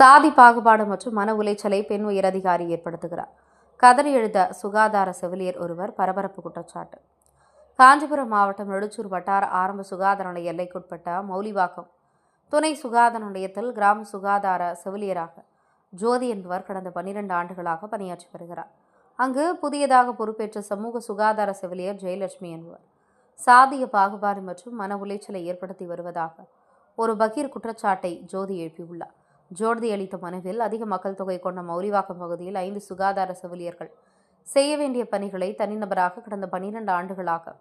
சாதி பாகுபாடு மற்றும் மன உளைச்சலை பெண் உயரதிகாரி ஏற்படுத்துகிறார். கதறி எழுத சுகாதார செவிலியர் ஒருவர் பரபரப்பு குற்றச்சாட்டு. காஞ்சிபுரம் மாவட்டம் நெடுச்சூர் வட்டார ஆரம்ப சுகாதார நிலைய எல்லைக்குட்பட்ட மௌலிவாக்கம் துணை சுகாதார நிலையத்தில் கிராம சுகாதார செவிலியராக ஜோதி என்பவர் கடந்த 12 ஆண்டுகளாக பணியாற்றி வருகிறார். அங்கு புதியதாக பொறுப்பேற்ற சமூக சுகாதார செவிலியர் ஜெயலட்சுமி என்பவர் சாதிய பாகுபாடு மற்றும் மன உளைச்சலை ஏற்படுத்தி வருவதாக ஒரு பகீர் குற்றச்சாட்டை ஜோதி எழுப்பியுள்ளார். ஜோதி அளித்த மனுவில் அதிக மக்கள் தொகை கொண்ட மௌலிவாக்கம் பகுதியில் 5 சுகாதார செவிலியர்கள் செய்ய வேண்டிய பணிகளை தனிநபராக கடந்த 12 ஆண்டுகளாக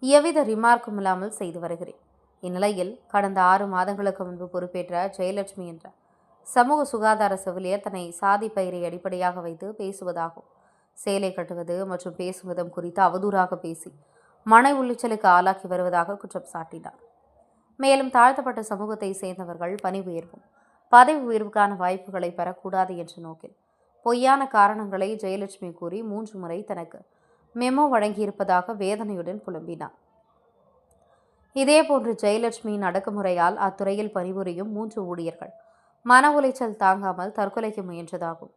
எவ்வித ரிமார்க்கும் இல்லாமல் செய்து வருகிறேன். இந்நிலையில் கடந்த 6 மாதங்களுக்கு முன்பு பொறுப்பேற்ற ஜெயலட்சுமி என்ற சமூக சுகாதார செவிலியர் தன்னை சாதி பெயரை அடிப்படையாக வைத்து பேசுவதாகவும் சேலை கட்டுவது மற்றும் பேசும் விதம் குறித்து அவதூறாக பேசி மன உளைச்சலுக்கு ஆளாக்கி வருவதாக குற்றம் சாட்டினார். மேலும் தாழ்த்தப்பட்ட சமூகத்தை சேர்ந்தவர்கள் பணி உயர்வும் பதவி உயர்வுக்கான வாய்ப்புகளை பெறக்கூடாது என்ற நோக்கில் பொய்யான காரணங்களை ஜெயலட்சுமி கூறி 3 முறை தனக்கு மெமோ வழங்கியிருப்பதாக வேதனையுடன் புலம்பினார். இதேபோன்று ஜெயலட்சுமியின் அடக்குமுறையால் அத்துறையில் பணிபுரியும் 3 ஊழியர்கள் மன உளைச்சல் தாங்காமல் தற்கொலைக்கு முயன்றதாகவும்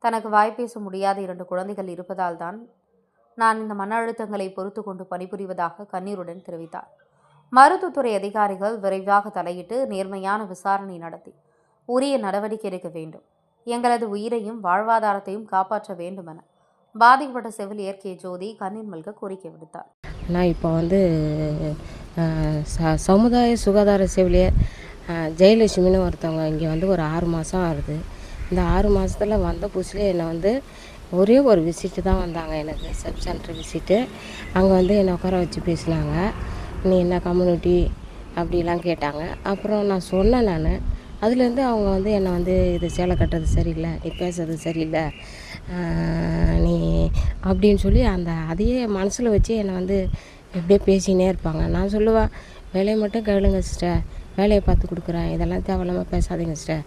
தனக்கு வாய்ப்பேச முடியாத 2 குழந்தைகள் இருப்பதால் தான் நான் இந்த மன அழுத்தங்களை பொறுத்து கொண்டு பணிபுரிவதாக கண்ணீருடன் தெரிவித்தார். மருத்துவத்துறை அதிகாரிகள் விரைவாக தலையிட்டு நேர்மையான விசாரணை நடத்தி உரிய நடவடிக்கை எடுக்க வேண்டும். எங்களது உயிரையும் வாழ்வாதாரத்தையும் காப்பாற்ற வேண்டும் என பாதிக்கப்பட்ட செவிலியர் கே ஜோதி கண்ணீர் மல்க கோரிக்கை விடுத்தார். நான் இப்போ சமுதாய சுகாதார செவிலியர் ஜெயலட்சுமின்னு ஒருத்தவங்க இங்கே ஒரு 6 மாதம் ஆகுது. இந்த 6 மாதத்தில் வந்த புதுசுலேயே என்னை ஒரே ஒரு விசிட்டு தான் வந்தாங்க. எனக்கு சப் சென்டர் விசிட்டு. அங்கே என்னை உட்கார வச்சு பேசினாங்க. நீ என்ன கம்யூனிட்டி அப்படிலாம் கேட்டாங்க. அப்புறம் நான் சொன்னேன். அதுலேருந்து அவங்க என்னை இது சேலை கட்டுறது சரியில்லை, நீ பேசுறது சரியில்லை, நீ அப்படின்னு சொல்லி அதையே மனசில் வச்சு என்னை எப்படியே பேசினே இருப்பாங்க. நான் சொல்லுவேன், வேலையை மட்டும் கேளுங்க சிஸ்டர், வேலையை பார்த்து கொடுக்குறேன், இதெல்லாம் தேவையில்லாமல் பேசாதீங்க சிஸ்டர்,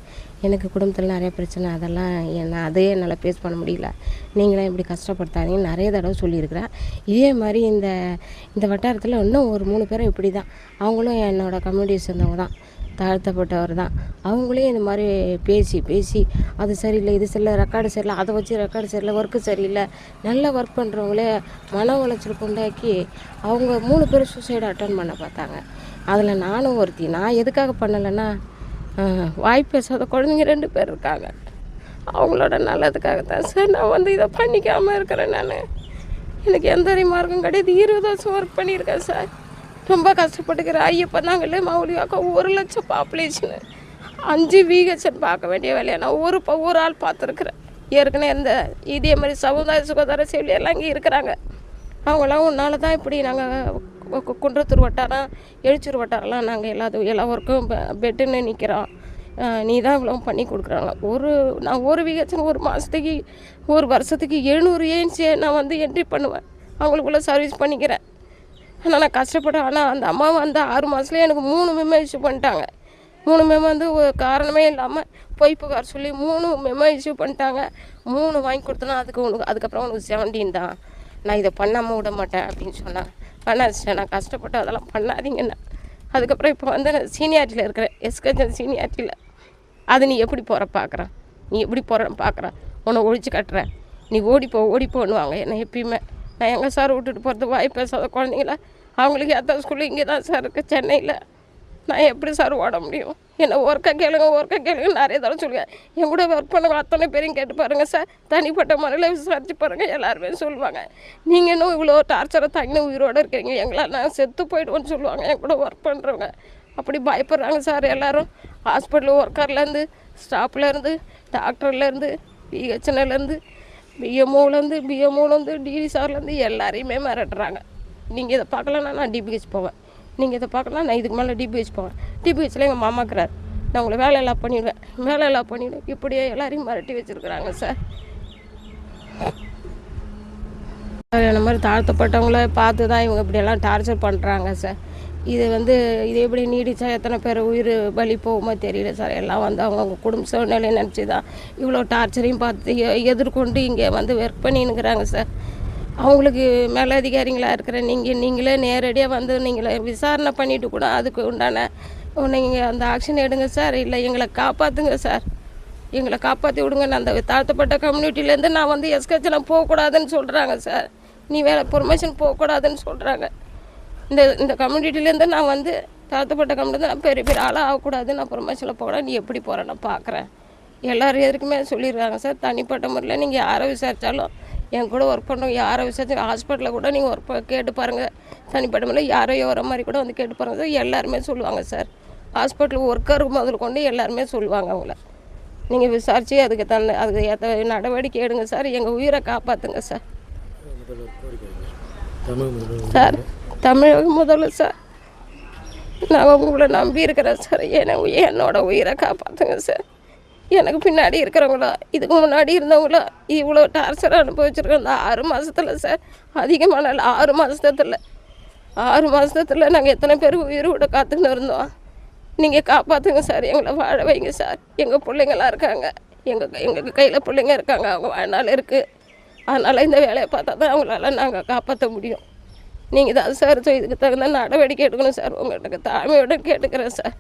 எனக்கு குடும்பத்தில் நிறைய பிரச்சனை, அதெல்லாம் அதையே என்னால் ஃபேஸ் பண்ண முடியல, நீங்களாம் இப்படி கஷ்டப்படுத்தாதீங்க நிறைய தடவை சொல்லியிருக்கிறேன். இதே மாதிரி இந்த வட்டாரத்தில் இன்னும் ஒரு 3 பேரும் இப்படி தான், அவங்களும் என்னோடய கம்யூனிட்டியை சேர்ந்தவங்க தான், தாழ்த்தப்பட்டவர் தான். அவங்களையும் இந்த மாதிரி பேசி அது சரியில்லை, இது சரியில்லை, ரெக்கார்டு சரியில்லை, அதை வச்சு ரெக்கார்டு சரியில்லை, ஒர்க்கு சரியில்லை, நல்லா ஒர்க் பண்ணுறவங்களே மன உளைச்சல் கொண்டாக்கி அவங்க 3 பேரும் சூசைடு அட்டன் பண்ண பார்த்தாங்க. அதில் நானும் ஒருத்தி. நான் எதுக்காக பண்ணலைன்னா, வாய் பேசாத குழந்தைங்க 2 பேர் இருக்காங்க, அவங்களோட நல்லதுக்காக தான் சார் நான் இதை பண்ணிக்காமல் இருக்கிறேன். எனக்கு எந்த ரிமார்க்கும் கிடையாது. 20 வருஷம் ஒர்க் பண்ணியிருக்கேன் சார். ரொம்ப கஷ்டப்பட்டுக்கிறேன். ஐயப்போ நாங்களே மௌலிவாக்கம் 1 லட்சம் பாப்புலேஷனு, 5 VHN பார்க்க வேண்டிய வேலையை நான் ஒரு ஆள் பார்த்துருக்குறேன். ஏற்கனவே இதே மாதிரி சமுதாய சுகாதார செவிலியெல்லாம் இங்கே இருக்கிறாங்க. அவங்களாம் உன்னால தான் இப்படி நாங்கள் குன்றத்தூர் வட்டாரம், எழுச்சூர் வட்டாரம்லாம் நாங்கள் எல்லா ஒர்க்கும் பெட்டுன்னு நிற்கிறோம், நீ தான் இவ்வளோ பண்ணி கொடுக்குறாங்க. நான் ஒரு VHN ஒரு மாதத்துக்கு, ஒரு வருஷத்துக்கு 700 ஏன்ச்சு நான் என்ட்ரி பண்ணுவேன், அவங்களுக்குள்ளே சர்வீஸ் பண்ணிக்கிறேன். ஆனால் நான் கஷ்டப்பட்டேன். ஆனால் அந்த அம்மா 6 மாதத்துலேயே எனக்கு 3 மெமோ இஷ்யூ பண்ணிட்டாங்க. 3 மெமோ ஒரு காரணமே இல்லாமல் பொய் புகார் சொல்லி 3 மெமோ இஷ்யூ பண்ணிட்டாங்க. 3 வாங்கி கொடுத்தனா அதுக்கப்புறம் உனக்கு 17 தான், நான் இதை பண்ணாமல் விட மாட்டேன் அப்படின்னு சொன்னாங்க. ஆனால் நான் கஷ்டப்பட்டு அதெல்லாம் பண்ணாதீங்கண்ணா. அதுக்கப்புறம் இப்போ நான் சீனியாரிட்டியில் இருக்கிறேன், எஸ்கஜன் சீனியாரிட்டியில். அது நீ எப்படி போகிற பார்க்குறேன், நீ எப்படி போகிறேன்னு பார்க்குறேன், உன்னை ஒழிச்சு கட்டுறேன், நீ ஓடிப்போன்னுவாங்க என்னை எப்பயுமே. நான் எங்கே சார் விட்டுட்டு போகிறது, வாய் பேசாத குழந்தைங்கள, அவங்களுக்கு எத்த ஸ்கூலு இங்கே தான் சார் இருக்குது சென்னையில், நான் எப்படி சார் ஓட முடியும்? என்னை ஒர்க்கை கேளுங்க நிறைய தடவை சொல்லுவேன். என் கூட ஒர்க் பண்ணவங்க அத்தனை பேரையும் கேட்டு பாருங்கள் சார், தனிப்பட்ட முறையில் விசாரிச்சு பாருங்கள், எல்லாருமே சொல்லுவாங்க, நீங்கள் இன்னும் இவ்வளோ டார்ச்சரை தாங்கி உயிரோடு இருக்கிறீங்க, எங்களால் நான் செத்து போய்டுவோன்னு சொல்லுவாங்க என் கூட ஒர்க் பண்ணுறவங்க. அப்படி பயப்படுறாங்க சார் எல்லோரும். ஹாஸ்பிட்டல் ஒர்க்கர்லேருந்து, ஸ்டாஃப்லேருந்து, டாக்டர்லேருந்து, VHNலேருந்து, BMOலேருந்து, DD சார்லேருந்து எல்லாரையுமே மிரட்டுறாங்க. நீங்கள் இதை பார்க்கலன்னா நான் DBH போவேன், நீங்கள் இதை பார்க்கலாம் நான் இதுக்கு மேலே DBH போவேன், DBHல எங்கள் மாமாக்கிறார், நான் உங்களை வேலையெல்லாம் பண்ணிவிடுவேன், இப்படியே எல்லாரையும் மிரட்டி வச்சுருக்குறாங்க சார். இந்த மாதிரி தாழ்த்தப்பட்டவங்கள பார்த்து தான் இவங்க இப்படியெல்லாம் டார்ச்சர் பண்ணுறாங்க சார். இது இது எப்படி நீடிச்சா எத்தனை பேர் உயிர் பலி போகுமோ தெரியல சார். எல்லாம் அவங்கவுங்க குடும்ப சூழ்நிலையை நினச்சி தான் இவ்வளோ டார்ச்சரையும் பார்த்து எதிர்கொண்டு இங்கே ஒர்க் பண்ணின்னுக்கிறாங்க சார். அவங்களுக்கு மேலதிகாரிங்களாக இருக்கிற நீங்களே நேரடியாக நீங்களே விசாரணை பண்ணிவிட்டு கூட அதுக்கு உண்டான நீங்கள் அந்த ஆக்ஷன் எடுங்க சார், இல்லை எங்களை காப்பாற்றுங்க சார், எங்களை காப்பாற்றி விடுங்க. நான் அந்த தாழ்த்தப்பட்ட கம்யூனிட்டிலேருந்து நான் வந்து எஸ்கேச்செலாம் போகக்கூடாதுன்னு சொல்கிறாங்க சார். நீ வேறு ப்ரொமோஷன் போகக்கூடாதுன்னு சொல்கிறாங்க. இந்த கம்யூனிட்டிலேருந்து நான் வந்து தாழ்த்தப்பட்ட கம்யூனிட்டி நான் பெரிய பெரிய ஆளாக ஆகக்கூடாது, நான் ப்ரொமோஷனில் போகக்கூடாது. நீ எப்படி போகிற நான் பார்க்குறேன். எல்லோரும் எதுக்குமே சொல்லிடுறாங்க சார். தனிப்பட்ட முறையில் நீங்கள் யாரை விசாரித்தாலும், என் கூட ஒர்க் பண்ணுறவங்க யாரை விசாரிச்சு ஹாஸ்பிட்டலில் கூட நீங்கள் ஒர்க் கேட்டு பாருங்கள். தனிப்பட்ட முறையில் யாரோ வர மாதிரி கூட வந்து கேட்டு பாருங்கள் சார். எல்லாருமே சொல்லுவாங்க சார். ஹாஸ்பிட்டல் ஒர்க்கர் முதல் கொண்டு எல்லாருமே சொல்லுவாங்க அவங்கள. நீங்கள் விசாரித்து அதுக்கு ஏற்ற நடவடிக்கை எடுங்க சார். எங்கள் உயிரை காப்பாற்றுங்க சார். சார் தமிழக முதல்ல சார், நான் உங்களை நம்பி இருக்கிறேன் சார். என்னோட உயிரை காப்பாற்றுங்க சார். எனக்கு பின்னாடி இருக்கிறவங்களா, இதுக்கு முன்னாடி இருந்தவங்களா இவ்வளோ டார்ச்சர் அனுபவிச்சிருக்கோம். இந்த 6 மாதத்தில் சார், அதிகமான 6 மாதத்தில் நாங்கள் எத்தனை பேர் உயிரோட காத்துன்னு இருந்தோம். நீங்கள் காப்பாற்றுங்க சார், எங்களை வாழ வைங்க சார். எங்கள் பிள்ளைங்களாம் இருக்காங்க, எங்கள் கையில் பிள்ளைங்க இருக்காங்க, அவங்க வாழ்நாள் இருக்குது. அதனால் இந்த வேலையை பார்த்தா தான் அவங்களால நாங்கள் காப்பாற்ற முடியும். நீங்கள் தான் சார் இதுக்கு தகுந்த நடவடிக்கை எடுக்கணும் சார். உங்கள்கிட்ட தாழ்மையோட கேட்டுக்கிறேன் சார்.